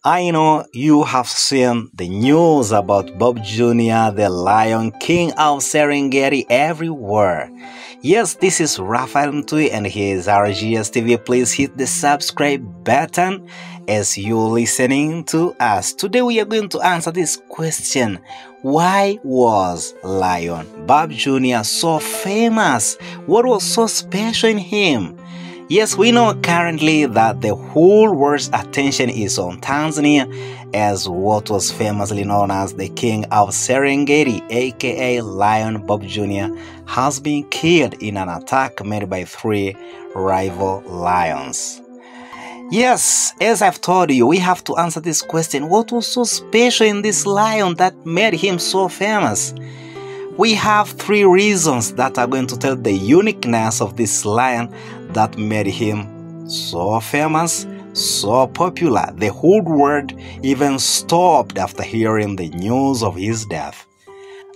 I know you have seen the news about Bob Jr., the Lion King of Serengeti everywhere. Yes, this is Rafael Mtui and here is RGS TV. Please hit the subscribe button as you're listening to us. Today we are going to answer this question. Why was Lion Bob Jr. so famous? What was so special in him? Yes, we know currently that the whole world's attention is on Tanzania as what was famously known as the King of Serengeti, aka Lion Bob Jr., has been killed in an attack made by 3 rival lions. Yes, as I've told you, we have to answer this question. What was so special in this lion that made him so famous? We have 3 reasons that are going to tell the uniqueness of this lion that made him so famous, so popular. The whole world even stopped after hearing the news of his death.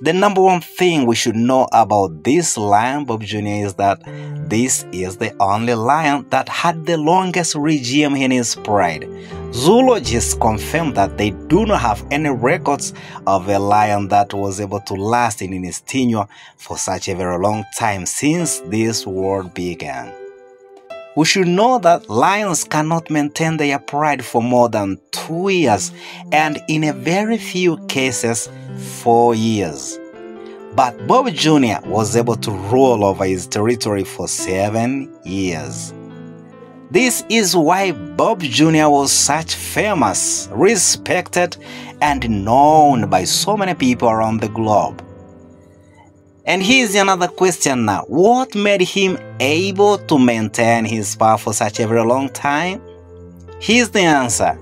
The number one thing we should know about this lion, Bob Jr., is that this is the only lion that had the longest regime in his pride. Zoologists confirm that they do not have any records of a lion that was able to last in his tenure for such a very long time since this world began. We should know that lions cannot maintain their pride for more than 2 years and in a very few cases 4 years. But Bob Jr. was able to rule over his territory for 7 years. This is why Bob Jr. was such famous, respected, and known by so many people around the globe. And here's another question now. What made him able to maintain his power for such a very long time? Here's the answer.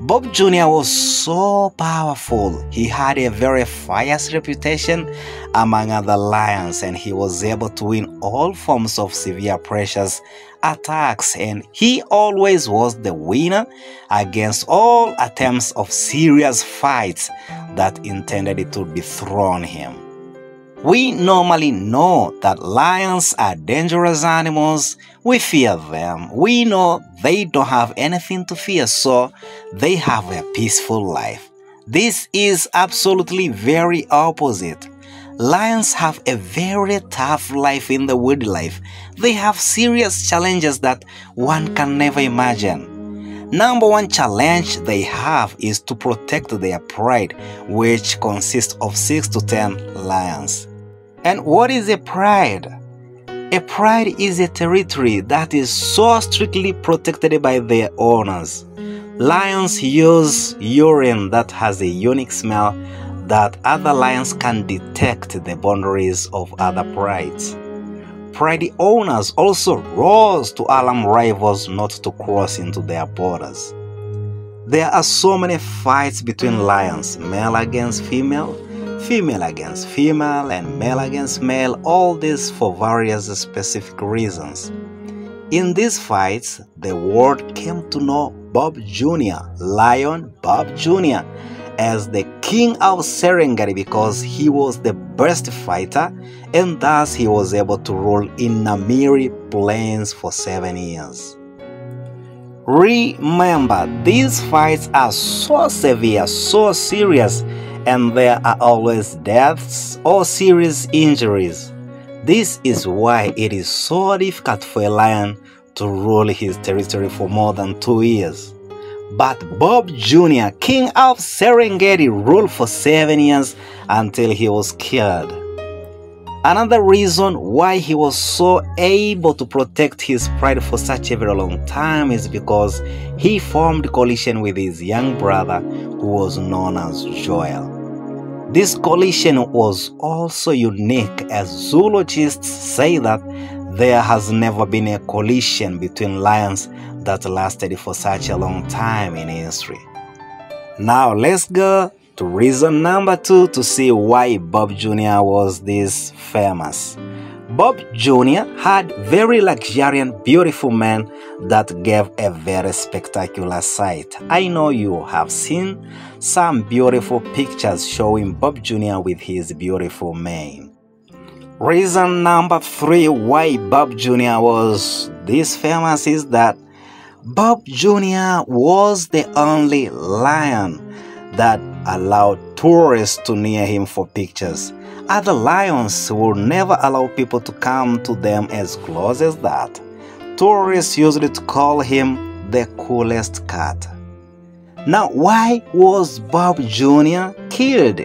Bob Jr. was so powerful. He had a very fierce reputation among other lions, and he was able to win all forms of severe pressures, attacks, and he always was the winner against all attempts of serious fights that intended to dethrone him. We normally know that lions are dangerous animals. We fear them. We know they don't have anything to fear, so they have a peaceful life. This is absolutely very opposite. Lions have a very tough life in the wildlife. They have serious challenges that one can never imagine. Number one challenge they have is to protect their pride, which consists of 6 to 10 lions. And what is a pride? A pride is a territory that is so strictly protected by their owners. Lions use urine that has a unique smell that other lions can detect the boundaries of other prides. Pride owners also roar to alarm rivals not to cross into their borders. There are so many fights between lions, male against female, female against female, and male against male, all this for various specific reasons. In these fights, the world came to know Bob Jr., Lion Bob Jr., as the King of Serengeti because he was the best fighter and thus he was able to rule in Namiri Plains for 7 years. Remember, these fights are so severe, so serious, and there are always deaths or serious injuries. This is why it is so difficult for a lion to rule his territory for more than 2 years. But Bob Jr., King of Serengeti, ruled for 7 years until he was killed. Another reason why he was so able to protect his pride for such a very long time is because he formed coalition with his young brother who was known as Joel. This coalition was also unique as zoologists say that there has never been a coalition between lions that lasted for such a long time in history. Now let's go to reason number 2 to see why Bob Jr. was this famous. Bob Jr. had very luxuriant, beautiful men that gave a very spectacular sight. I know you have seen some beautiful pictures showing Bob Jr. with his beautiful mane. Reason number 3 why Bob Jr. was this famous is that Bob Jr. was the only lion that allowed tourists to near him for pictures. Other lions would never allow people to come to them as close as that. Tourists used to call him the coolest cat. Now, why was Bob Jr. killed?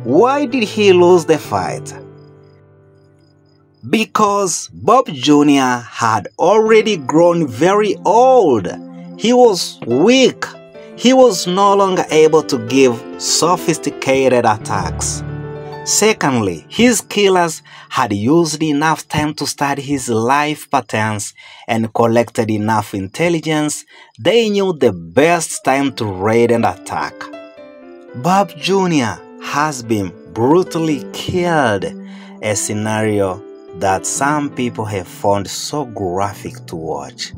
Why did he lose the fight? Because Bob Jr. had already grown very old. He was weak. He was no longer able to give sophisticated attacks. Secondly, his killers had used enough time to study his life patterns and collected enough intelligence. They knew the best time to raid and attack. Bob Jr. has been brutally killed, a scenario that some people have found so graphic to watch.